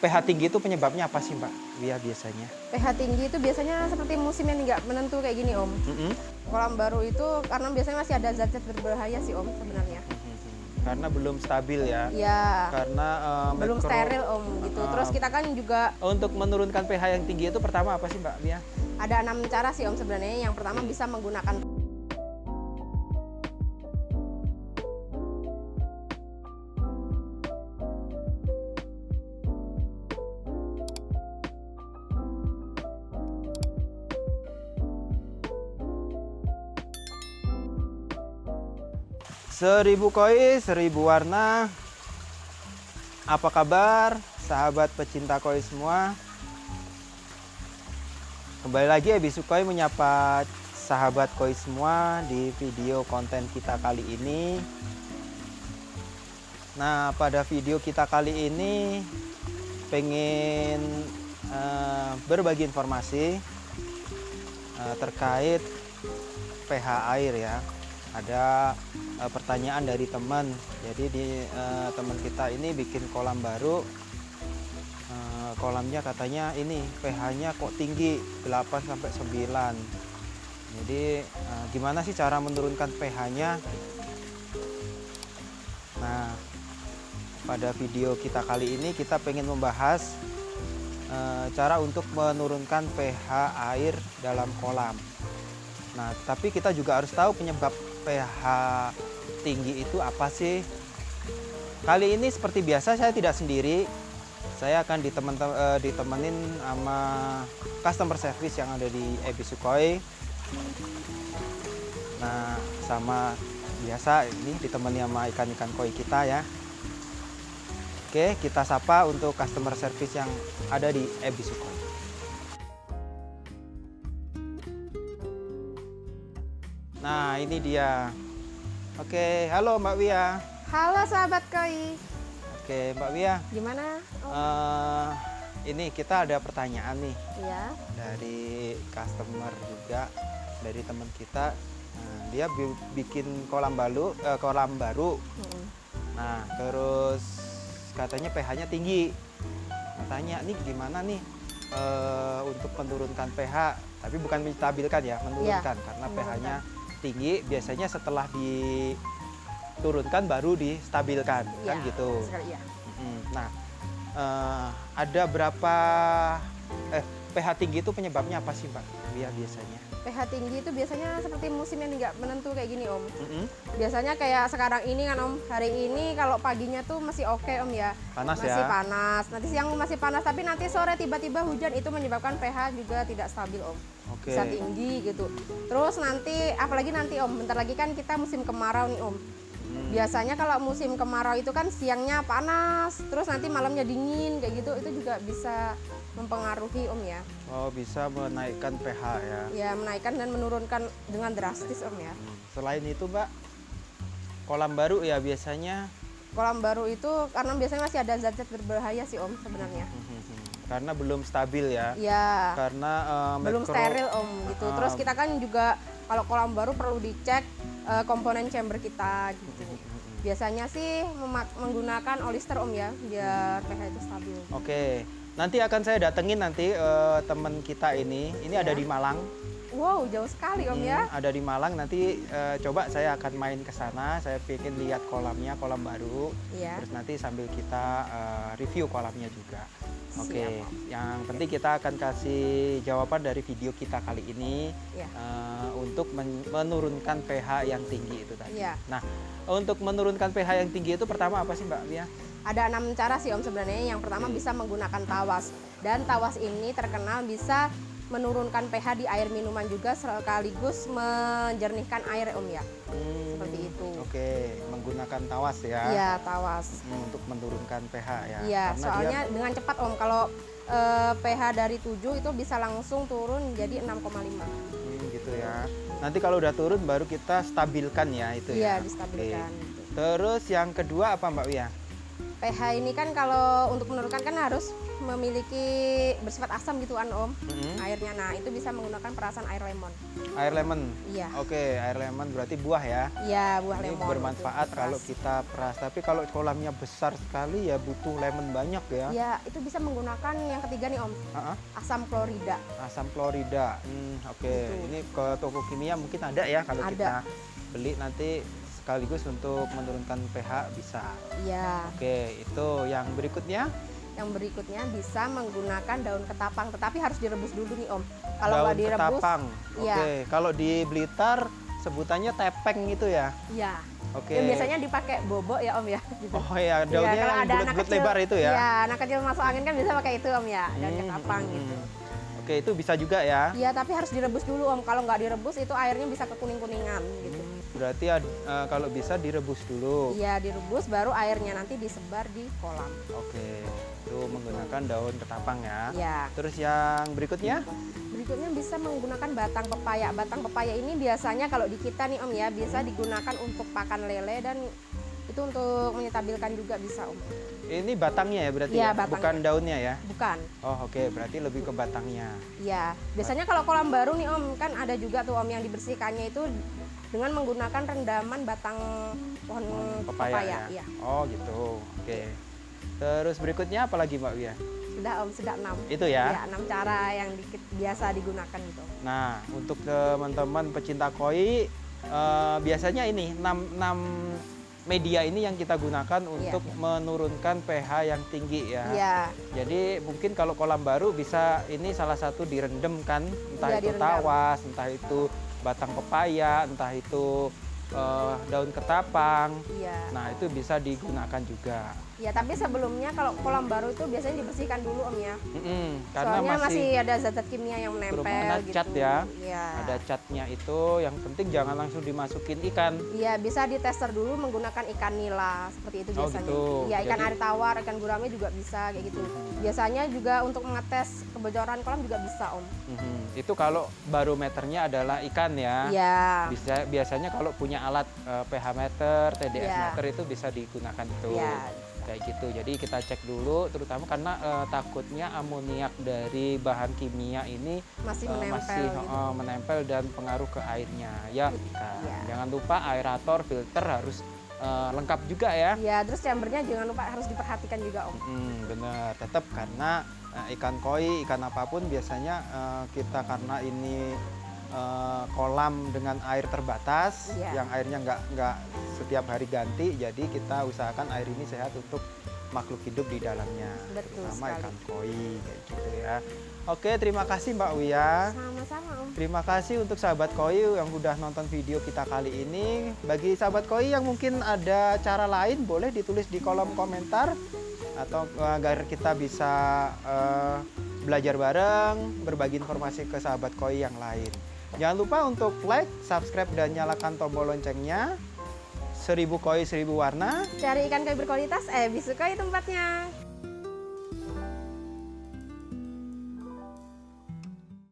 pH tinggi itu penyebabnya apa sih Mbak Wia biasanya? pH tinggi itu biasanya seperti musim yang nggak menentu kayak gini Om. Kolam baru itu karena biasanya masih ada zat-zat berbahaya sih Om sebenarnya. Karena belum stabil ya? Iya. Karena belum steril Om gitu. Terus kita kan juga untuk menurunkan pH yang tinggi itu pertama apa sih Mbak Wia? ada 6 cara sih Om sebenarnya. Yang pertama bisa menggunakan Seribu koi, 1000 warna. Apa kabar sahabat pecinta koi semua? Kembali lagi Ebi Sukoi menyapa sahabat koi semua di video konten kita kali ini. Nah, pada video kita kali ini pengen berbagi informasi terkait pH air ya. Ada pertanyaan dari teman. Jadi teman kita ini bikin kolam baru. Kolamnya katanya ini pH-nya kok tinggi 8 sampai 9. Jadi gimana sih cara menurunkan pH-nya? Nah, pada video kita kali ini kita pengen membahas cara untuk menurunkan pH air dalam kolam. Nah, tapi kita juga harus tahu penyebab pH tinggi itu apa sih? Kali ini seperti biasa saya tidak sendiri. Saya akan ditemenin sama customer service yang ada di Ebi Sukoi. Nah, sama biasa ini ditemani sama ikan-ikan koi kita ya. Oke, kita sapa untuk customer service yang ada di Ebi Sukoi. Nah, ini dia. Oke, halo Mbak Wia. Halo sahabat koi. Oke, Mbak Wia. Gimana? Ini kita ada pertanyaan nih. Iya. Dari customer juga, dari teman kita. Nah, dia bikin kolam baru. Nah, terus katanya pH-nya tinggi. Katanya, nih gimana nih untuk menurunkan pH? Tapi bukan menstabilkan ya, menurunkan. Iya, karena pH-nya tinggi, biasanya setelah diturunkan baru distabilkan, kan gitu. Iya. Nah, ada berapa pH tinggi itu penyebabnya apa sih Mbak Wia biasanya? pH tinggi itu biasanya seperti musim yang nggak menentu kayak gini Om. Biasanya kayak sekarang ini kan Om, hari ini kalau paginya tuh masih oke Om ya. Panas masih ya? panas, nanti siang masih panas, tapi nanti sore tiba-tiba hujan, itu menyebabkan pH juga tidak stabil Om. Oke. Bisa tinggi gitu. Terus nanti, apalagi nanti Om, bentar lagi kan kita musim kemarau nih Om. Biasanya kalau musim kemarau itu kan siangnya panas, terus nanti malamnya dingin kayak gitu, itu juga bisa mempengaruhi Om ya. Oh, bisa menaikkan pH ya? Ya, menaikkan dan menurunkan dengan drastis Om ya. Selain itu Mbak, kolam baru ya biasanya? Kolam baru itu karena biasanya masih ada zat-zat berbahaya sih Om sebenarnya. Karena belum stabil ya? Iya. Karena belum steril Om gitu. Terus kita kan juga kalau kolam baru perlu dicek komponen chamber kita gitu. Biasanya sih menggunakan olister Om ya, biar pH itu stabil. Oke, nanti akan saya datengin nanti teman kita ini ada di Malang. Wow, jauh sekali Om ya. Ada di Malang, nanti coba saya akan main ke sana, saya pengen lihat kolamnya, kolam baru. Iya. Terus nanti sambil kita review kolamnya juga. Oke, Siap. yang penting kita akan kasih jawaban dari video kita kali ini Iya. untuk menurunkan pH yang tinggi itu tadi. Iya. Nah, untuk menurunkan pH yang tinggi itu pertama apa sih Mbak Wia? Ada 6 cara sih Om sebenarnya. Yang pertama bisa menggunakan tawas. Dan tawas ini terkenal bisa menurunkan pH di air minuman juga, sekaligus menjernihkan air Om ya. Seperti itu. Oke, menggunakan tawas ya. Iya, tawas. Untuk menurunkan pH ya. Iya, Karena soalnya dengan cepat Om. Kalau pH dari 7 itu bisa langsung turun jadi 6,5. Gitu ya. Nanti kalau udah turun baru kita stabilkan ya itu ya. Iya, distabilkan. Oke. Terus yang kedua apa Mbak Wia? pH ini kan kalau untuk menurunkan kan harus memiliki bersifat asam gitu kan Om, airnya. Nah itu bisa menggunakan perasan air lemon. Air lemon? Iya. Oke, air lemon berarti buah ya? Iya, buah Ini lemon. bermanfaat itu kalau peras. kita peras. Tapi kalau kolamnya besar sekali ya butuh lemon banyak ya? Ya itu bisa menggunakan yang ketiga nih Om, asam klorida. Asam klorida. Oke. Gitu. Ini ke toko kimia mungkin ada ya kalau Ada. kita beli nanti sekaligus untuk menurunkan pH bisa. Iya. Oke, itu yang berikutnya. Yang berikutnya bisa menggunakan daun ketapang, tetapi harus direbus dulu nih Om. Kalau Daun nggak direbus, ketapang. iya. Oke, kalau di Blitar sebutannya tepeng itu ya. Iya. Oke. Yang biasanya dipakai bobok ya Om ya. Gitu. Oh ya, Iya, daunnya kalau yang ada anak bulat-bulat kecil, lebar itu ya. Iya, anak kecil masuk angin kan bisa pakai itu Om ya, daun ketapang gitu. Oke, itu bisa juga ya. Iya, tapi harus direbus dulu Om. Kalau nggak direbus itu airnya bisa kekuning-kuningan gitu. Berarti kalau bisa direbus dulu. Iya, direbus baru airnya nanti disebar di kolam. Oke, itu menggunakan daun ketapang ya. Iya. Terus yang berikutnya? Berikutnya bisa menggunakan batang pepaya. Batang pepaya ini biasanya kalau di kita nih Om ya, biasa digunakan untuk pakan lele dan itu untuk menyetabilkan juga bisa Om. Ini batangnya ya berarti Iya, ya? batangnya. Bukan daunnya ya? Bukan. Oh oke, berarti lebih ke batangnya. Iya. Biasanya kalau kolam baru nih Om, kan ada juga tuh Om yang dibersihkannya itu dengan menggunakan rendaman batang pohon Pepaya ya? Iya. Oh gitu, oke. Terus berikutnya apa lagi Mbak Wia? Sudah Om, sudah 6. Itu ya? Ya, 6 cara yang biasa digunakan gitu. Nah, untuk teman-teman pecinta koi, biasanya ini 6 media ini yang kita gunakan untuk menurunkan pH yang tinggi ya. Iya. Jadi mungkin kalau kolam baru bisa ini salah satu direndam kan, entah Iya, itu direndam. tawas, entah itu batang pepaya, entah itu daun ketapang. Iya. Nah itu bisa digunakan juga. Ya, tapi sebelumnya kalau kolam baru itu biasanya dibersihkan dulu Om ya. Karena Soalnya masih masih ada zat-zat kimia yang menempel ada gitu. cat ya. Iya. Ada catnya itu, yang penting jangan langsung dimasukin ikan. Iya, bisa ditester dulu menggunakan ikan nila seperti itu Oh, biasanya. gitu. Iya, ikan Jadi- air tawar, ikan gurame juga bisa kayak gitu. Biasanya juga untuk mengetes kebocoran kolam juga bisa Om. Itu kalau barometernya adalah ikan ya. Iya. Biasanya kalau punya alat pH meter, TDS Iya. meter itu bisa digunakan itu. Iya. Kayak gitu. Jadi kita cek dulu, terutama karena takutnya amoniak dari bahan kimia ini Masih menempel masih gitu. menempel dan pengaruh ke airnya. Ya, Iya. jangan lupa aerator, filter harus lengkap juga ya. Iya, terus chambernya jangan lupa harus diperhatikan juga Om. Bener, tetap karena ikan koi, ikan apapun biasanya kita karena ini kolam dengan air terbatas, Iya. yang airnya nggak setiap hari ganti, jadi kita usahakan air ini sehat untuk makhluk hidup di dalamnya, Betul terutama sekali. ikan koi kayak gitu ya. Oke, terima kasih Mbak Wia. Sama-sama Om. Terima kasih untuk sahabat koi yang udah nonton video kita kali ini. Bagi sahabat koi yang mungkin ada cara lain, boleh ditulis di kolom komentar atau agar kita bisa belajar bareng, berbagi informasi ke sahabat koi yang lain. Jangan lupa untuk like, subscribe, dan nyalakan tombol loncengnya. 1000 koi 1000 warna. Cari ikan koi berkualitas, Bisu Koi tempatnya.